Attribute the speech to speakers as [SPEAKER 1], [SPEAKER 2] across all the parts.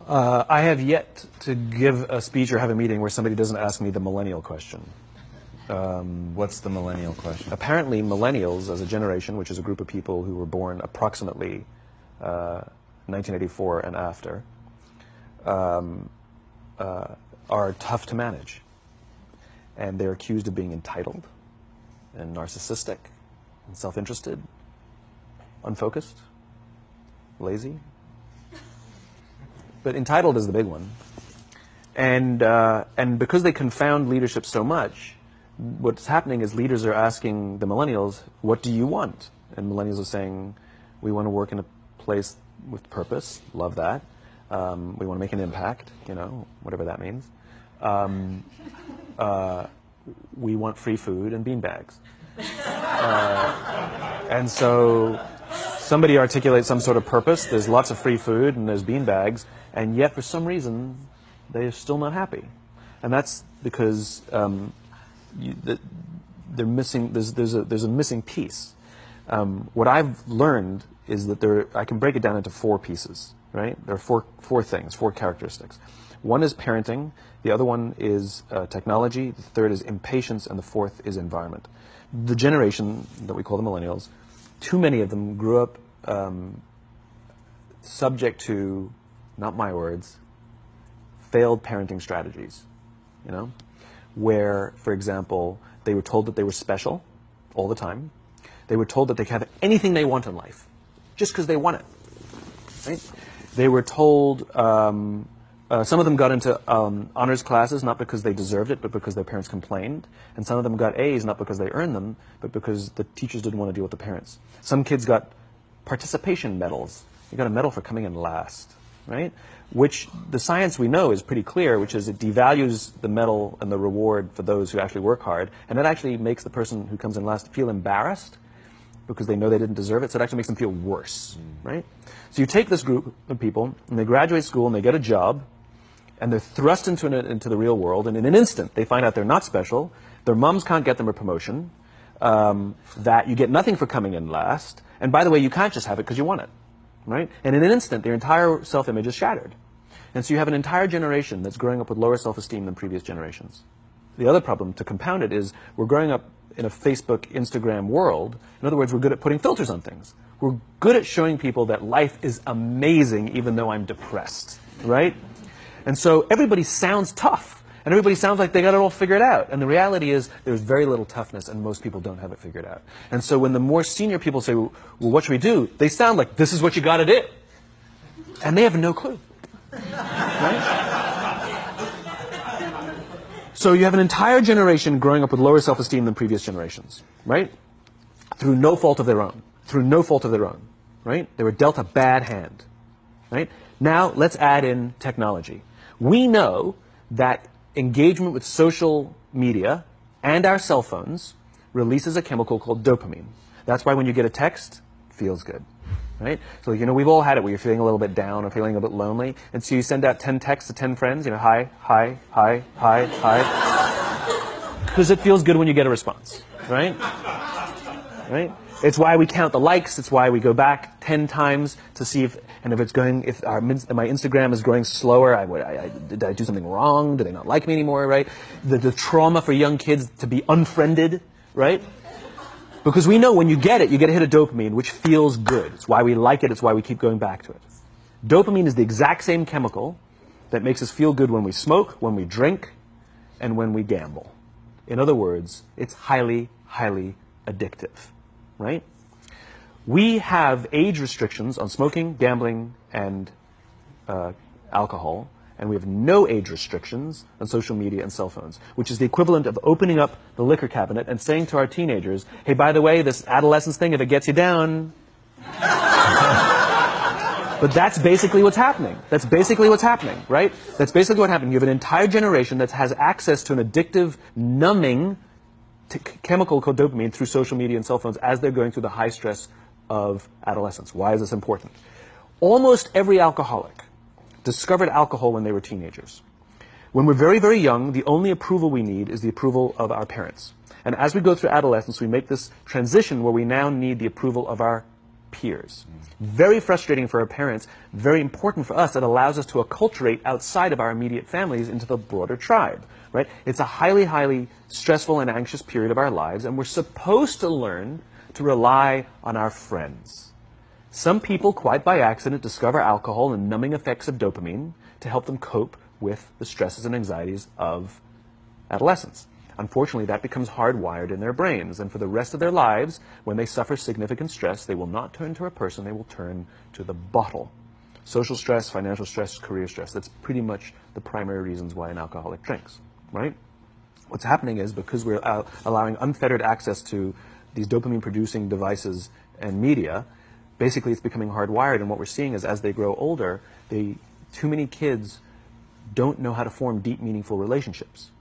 [SPEAKER 1] I have yet to give a speech or have a meeting where somebody doesn't ask me the millennial question.
[SPEAKER 2] What's the millennial question?
[SPEAKER 1] Apparently, millennials as a generation, which is a group of people who were born approximately 1984 and after, are tough to manage. And they're accused of being entitled and narcissistic and self-interested, unfocused, lazy. But entitled is the big one. And because they confound leadership so much, what's happening is leaders are asking the millennials, what do you want? And millennials are saying, we want to work in a place with purpose, love that. We want to make an impact, you know, whatever that means. We want free food and beanbags. And so somebody articulates some sort of purpose, there's lots of free food and there's beanbags, and yet for some reason they're still not happy. And that's because they're missing, there's a missing piece. What I've learned is that I can break it down into 4 pieces, right? There are four things, 4 characteristics. One is parenting, the other one is technology, the third is impatience, and the fourth is environment. The generation that we call the millennials, too many of them grew up subject to, not my words, failed parenting strategies, you know, where, for example, they were told that they were special all the time. They were told that they could have anything they want in life, just because they want it, right? They were told, some of them got into honors classes, not because they deserved it, but because their parents complained. And some of them got A's, not because they earned them, but because the teachers didn't want to deal with the parents. Some kids got participation medals. You got a medal for coming in last, right? Which the science we know is pretty clear, which is it devalues the medal and the reward for those who actually work hard. And it actually makes the person who comes in last feel embarrassed because they know they didn't deserve it. So it actually makes them feel worse, right? So you take this group of people, and they graduate school, and they get a job, and they're thrust into the real world, and in an instant, they find out they're not special, their moms can't get them a promotion, that you get nothing for coming in last, and by the way, you can't just have it because you want it, right? And in an instant, their entire self-image is shattered. And so you have an entire generation that's growing up with lower self-esteem than previous generations. The other problem, to compound it, is we're growing up in a Facebook, Instagram world. In other words, we're good at putting filters on things. We're good at showing people that life is amazing even though I'm depressed, right? And so everybody sounds tough, and everybody sounds like they got it all figured out. And the reality is there's very little toughness, and most people don't have it figured out. And so when the more senior people say, well, what should we do? They sound like, this is what you got to do. And they have no clue. Right? So you have an entire generation growing up with lower self-esteem than previous generations, right? Through no fault of their own. Through no fault of their own, right? They were dealt a bad hand, right? Now let's add in technology. We know that engagement with social media and our cell phones releases a chemical called dopamine. That's why when you get a text, it feels good, right? So, you know, we've all had it where you're feeling a little bit down or feeling a bit lonely, and so you send out 10 texts to 10 friends, you know, hi, hi, hi, hi, hi, because it feels good when you get a response, right? Right? It's why we count the likes. It's why we go back 10 times to see if my Instagram is growing slower. Did I do something wrong? Do they not like me anymore, right? The trauma for young kids to be unfriended, right? Because we know when you get a hit of dopamine, which feels good. It's why we like it. It's why we keep going back to it. Dopamine is the exact same chemical that makes us feel good when we smoke, when we drink, and when we gamble. In other words, it's highly, highly addictive. Right? We have age restrictions on smoking, gambling, and alcohol, and we have no age restrictions on social media and cell phones, which is the equivalent of opening up the liquor cabinet and saying to our teenagers, hey, by the way, this adolescence thing, if it gets you down. But that's basically what's happening. That's basically what's happening, right? That's basically what happened. You have an entire generation that has access to an addictive, numbing chemical called dopamine through social media and cell phones as they're going through the high stress of adolescence. Why is this important? Almost every alcoholic discovered alcohol when they were teenagers. When we're very, very young, the only approval we need is the approval of our parents. And as we go through adolescence, we make this transition where we now need the approval of our peers. Very frustrating for our parents, very important for us. It allows us to acculturate outside of our immediate families into the broader tribe, right? It's a highly, highly stressful and anxious period of our lives, and we're supposed to learn to rely on our friends. Some people, quite by accident, discover alcohol and numbing effects of dopamine to help them cope with the stresses and anxieties of adolescence. Unfortunately, that becomes hardwired in their brains, and for the rest of their lives, when they suffer significant stress, they will not turn to a person, they will turn to the bottle. Social stress, financial stress, career stress, that's pretty much the primary reasons why an alcoholic drinks, right? What's happening is, because we're allowing unfettered access to these dopamine-producing devices and media, basically it's becoming hardwired, and what we're seeing is, as they grow older, too many kids don't know how to form deep, meaningful relationships.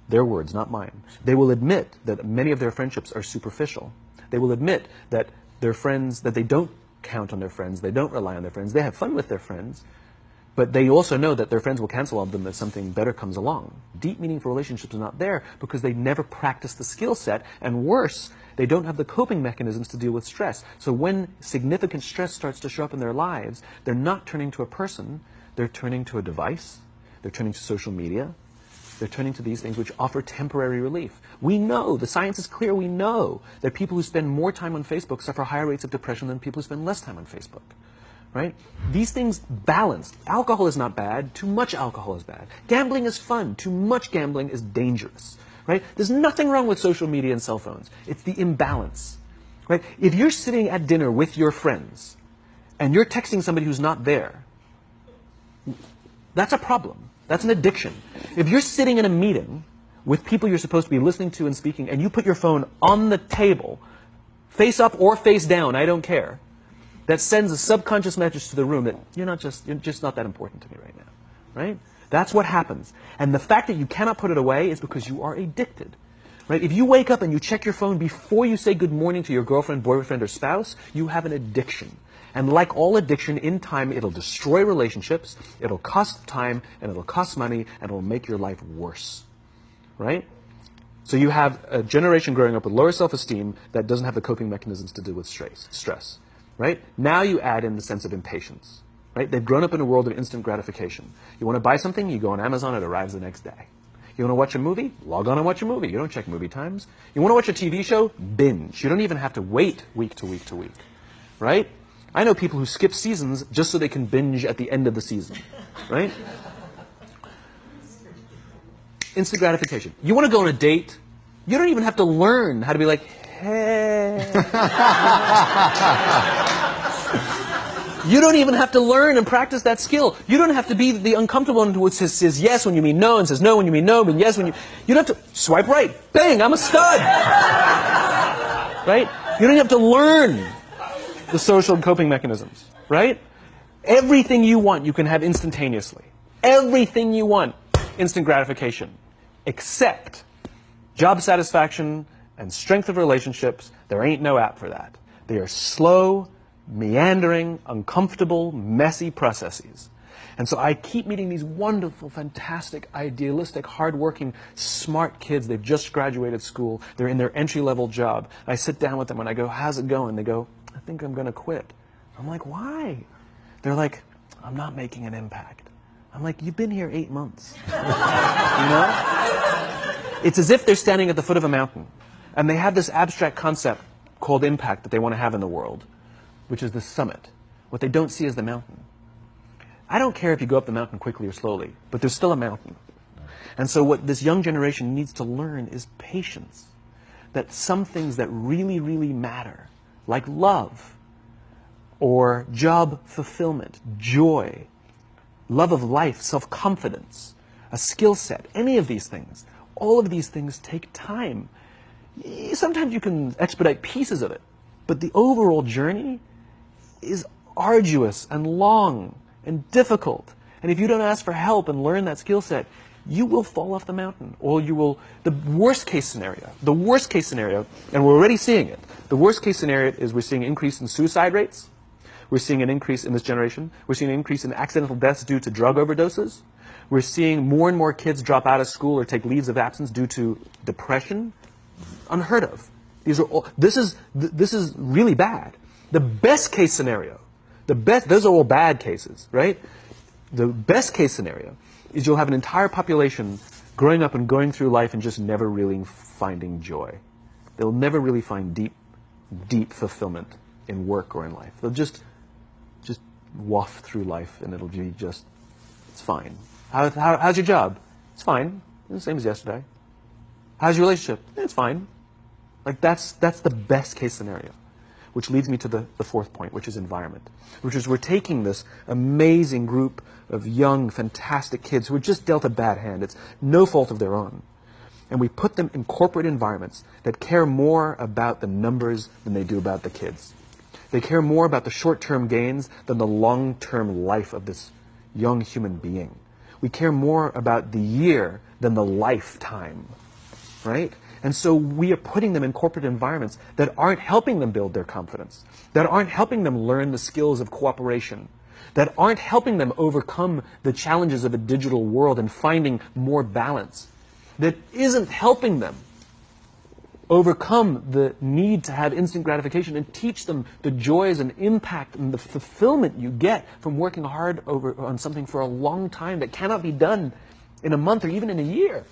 [SPEAKER 1] Their words, not mine. They will admit that many of their friendships are superficial. They will admit that their friends, that they don't count on their friends, they don't rely on their friends, they have fun with their friends, but they also know that their friends will cancel on them if something better comes along. Deep, meaningful relationships are not there because they never practice the skill set, and worse, they don't have the coping mechanisms to deal with stress. So when significant stress starts to show up in their lives, they're not turning to a person, they're turning to a device, they're turning to social media, they're turning to these things which offer temporary relief. We know, the science is clear, we know that people who spend more time on Facebook suffer higher rates of depression than people who spend less time on Facebook, right? These things balance. Alcohol is not bad, too much alcohol is bad. Gambling is fun, too much gambling is dangerous, right? There's nothing wrong with social media and cell phones. It's the imbalance, right? If you're sitting at dinner with your friends and you're texting somebody who's not there, that's a problem. That's an addiction. If you're sitting in a meeting with people you're supposed to be listening to and speaking, and you put your phone on the table, face up or face down, I don't care, that sends a subconscious message to the room that you're just not that important to me right now, right? That's what happens. And the fact that you cannot put it away is because you are addicted, right? If you wake up and you check your phone before you say good morning to your girlfriend, boyfriend, or spouse, you have an addiction. And like all addiction, in time, it'll destroy relationships, it'll cost time, and it'll cost money, and it'll make your life worse, right? So you have a generation growing up with lower self-esteem that doesn't have the coping mechanisms to deal with stress, right? Now you add in the sense of impatience, right? They've grown up in a world of instant gratification. You want to buy something, you go on Amazon, it arrives the next day. You want to watch a movie? Log on and watch a movie. You don't check movie times. You want to watch a TV show? Binge. You don't even have to wait week to week to week, right? I know people who skip seasons just so they can binge at the end of the season, right? Instant gratification. You want to go on a date? You don't even have to learn how to be like, hey. You don't even have to learn and practice that skill. You don't have to be the uncomfortable one who says yes when you mean no and says no when you mean no and yes when you... You don't have to swipe right. Bang, I'm a stud. Right? You don't have to learn the social and coping mechanisms, right? Everything you want, you can have instantaneously. Everything you want, instant gratification. Except job satisfaction and strength of relationships, there ain't no app for that. They are slow, meandering, uncomfortable, messy processes. And so I keep meeting these wonderful, fantastic, idealistic, hardworking, smart kids. They've just graduated school. They're in their entry-level job. I sit down with them and I go, how's it going? They go, I think I'm going to quit. I'm like, why? They're like, I'm not making an impact. I'm like, you've been here 8 months. You know? It's as if they're standing at the foot of a mountain, and they have this abstract concept called impact that they want to have in the world, which is the summit. What they don't see is the mountain. I don't care if you go up the mountain quickly or slowly, but there's still a mountain. And so what this young generation needs to learn is patience. That some things that really, really matter, like love, or job fulfillment, joy, love of life, self-confidence, a skill set, any of these things, all of these things take time. Sometimes you can expedite pieces of it, but the overall journey is arduous and long and difficult. And if you don't ask for help and learn that skill set, you will fall off the mountain, or you will, the worst case scenario, and we're already seeing it, the worst case scenario is we're seeing an increase in suicide rates, we're seeing an increase in this generation, we're seeing an increase in accidental deaths due to drug overdoses, we're seeing more and more kids drop out of school or take leaves of absence due to depression. Unheard of. These are all, this is really bad. The best case scenario, those are all bad cases, right? The best case scenario is you'll have an entire population growing up and going through life and just never really finding joy. They'll never really find deep fulfillment in work or in life. They'll just waft through life and it'll be just, it's fine. How's your job? It's fine. It's the same as yesterday. How's your relationship? It's fine. Like that's the best case scenario. Which leads me to the fourth point, which is environment. Which is we're taking this amazing group of young, fantastic kids who are just dealt a bad hand. It's no fault of their own. And we put them in corporate environments that care more about the numbers than they do about the kids. They care more about the short-term gains than the long-term life of this young human being. We care more about the year than the lifetime, right? And so we are putting them in corporate environments that aren't helping them build their confidence, that aren't helping them learn the skills of cooperation, that aren't helping them overcome the challenges of a digital world and finding more balance, that isn't helping them overcome the need to have instant gratification and teach them the joys and impact and the fulfillment you get from working hard on something for a long time that cannot be done in a month or even in a year.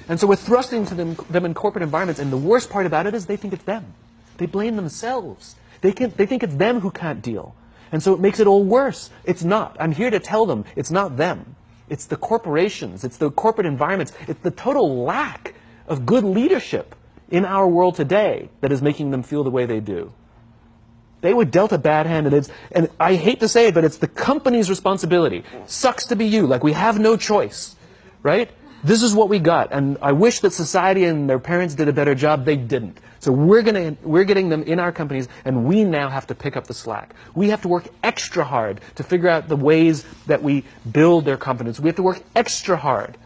[SPEAKER 1] And so we're thrusting to them in corporate environments, and the worst part about it is they think it's them. They blame themselves. They think it's them who can't deal. And so it makes it all worse. It's not. I'm here to tell them it's not them. It's the corporations. It's the corporate environments. It's the total lack of good leadership in our world today that is making them feel the way they do. They were dealt a bad hand, and I hate to say it, but it's the company's responsibility. Sucks to be you. Like, we have no choice, right? This is what we got, and I wish that society and their parents did a better job. They didn't. So we're getting them in our companies, and we now have to pick up the slack. We have to work extra hard to figure out the ways that we build their confidence. We have to work extra hard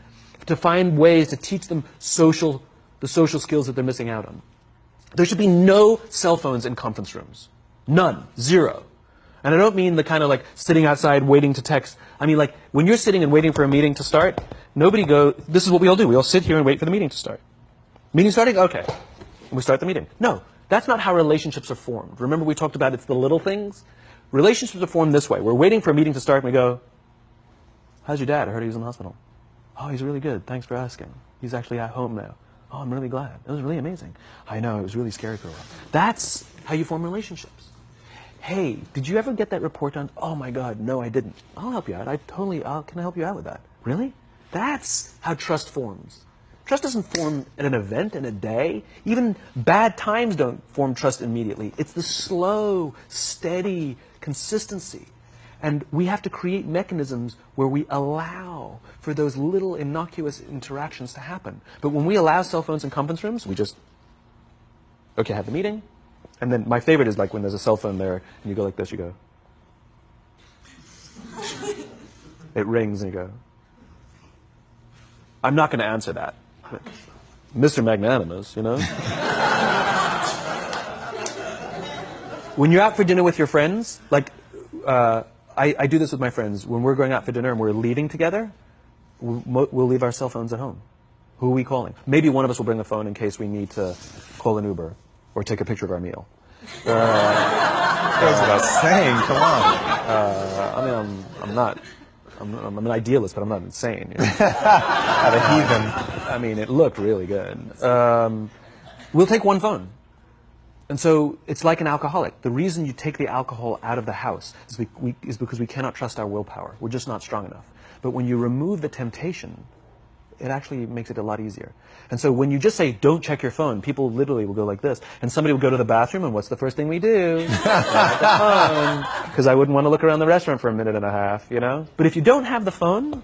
[SPEAKER 1] to find ways to teach them the social skills that they're missing out on. There should be no cell phones in conference rooms. None. Zero. And I don't mean the kind of like sitting outside waiting to text. I mean like when you're sitting and waiting for a meeting to start, this is what we all do. We all sit here and wait for the meeting to start. Meeting starting? Okay. And we start the meeting. No, that's not how relationships are formed. Remember we talked about it's the little things? Relationships are formed this way. We're waiting for a meeting to start and we go, how's your dad? I heard he was in the hospital. Oh, he's really good. Thanks for asking. He's actually at home now. Oh, I'm really glad. It was really amazing. I know, it was really scary for a while. That's how you form relationships. Hey, did you ever get that report done? Oh my God, no, I didn't. I'll help you out. Can I help you out with that? Really? That's how trust forms. Trust doesn't form at an event in a day. Even bad times don't form trust immediately. It's the slow, steady consistency. And we have to create mechanisms where we allow for those little innocuous interactions to happen. But when we allow cell phones in conference rooms, we just, okay, have the meeting. And then my favorite is like when there's a cell phone there and you go like this, you go. It rings and you go. I'm not going to answer that. Mr. Magnanimous, you know. When you're out for dinner with your friends, like, I do this with my friends. When we're going out for dinner and we're leaving together, we'll leave our cell phones at home. Who are we calling? Maybe one of us will bring the phone in case we need to call an Uber or take a picture of our meal.
[SPEAKER 2] That's what I was saying. Come on.
[SPEAKER 1] I'm an idealist, but I'm not insane. You know?
[SPEAKER 2] At a heathen.
[SPEAKER 1] I mean, it looked really good. We'll take one phone. And so it's like an alcoholic. The reason you take the alcohol out of the house is because we cannot trust our willpower. We're just not strong enough. But when you remove the temptation, it actually makes it a lot easier. And so when you just say, don't check your phone, people literally will go like this. And somebody will go to the bathroom, and what's the first thing we do? Because I wouldn't want to look around the restaurant for a minute and a half, you know? But if you don't have the phone,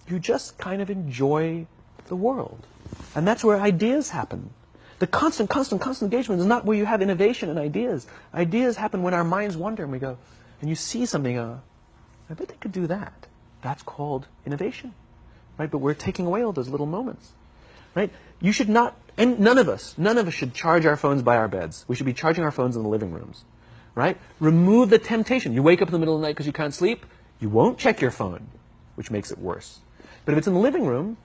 [SPEAKER 1] you just kind of enjoy the world. And that's where ideas happen. The constant engagement is not where you have innovation and ideas. Ideas happen when our minds wander and we go, and you see something, I bet they could do that. That's called innovation, right? But we're taking away all those little moments, right? You should not, and none of us should charge our phones by our beds. We should be charging our phones in the living rooms, right? Remove the temptation. You wake up in the middle of the night because you can't sleep, you won't check your phone, which makes it worse. But if it's in the living room,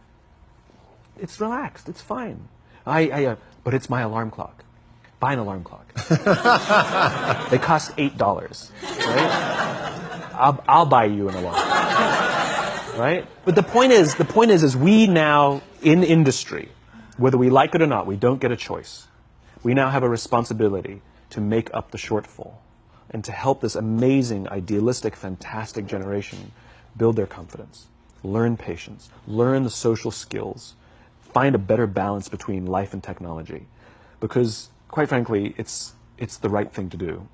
[SPEAKER 1] it's relaxed, it's fine. But it's my alarm clock. Buy an alarm clock. They cost $8, right? I'll buy you an alarm, right? But the point is we now in industry, whether we like it or not, we don't get a choice. We now have a responsibility to make up the shortfall and to help this amazing, idealistic, fantastic generation build their confidence, learn patience, learn the social skills, find a better balance between life and technology. Because, quite frankly, it's the right thing to do.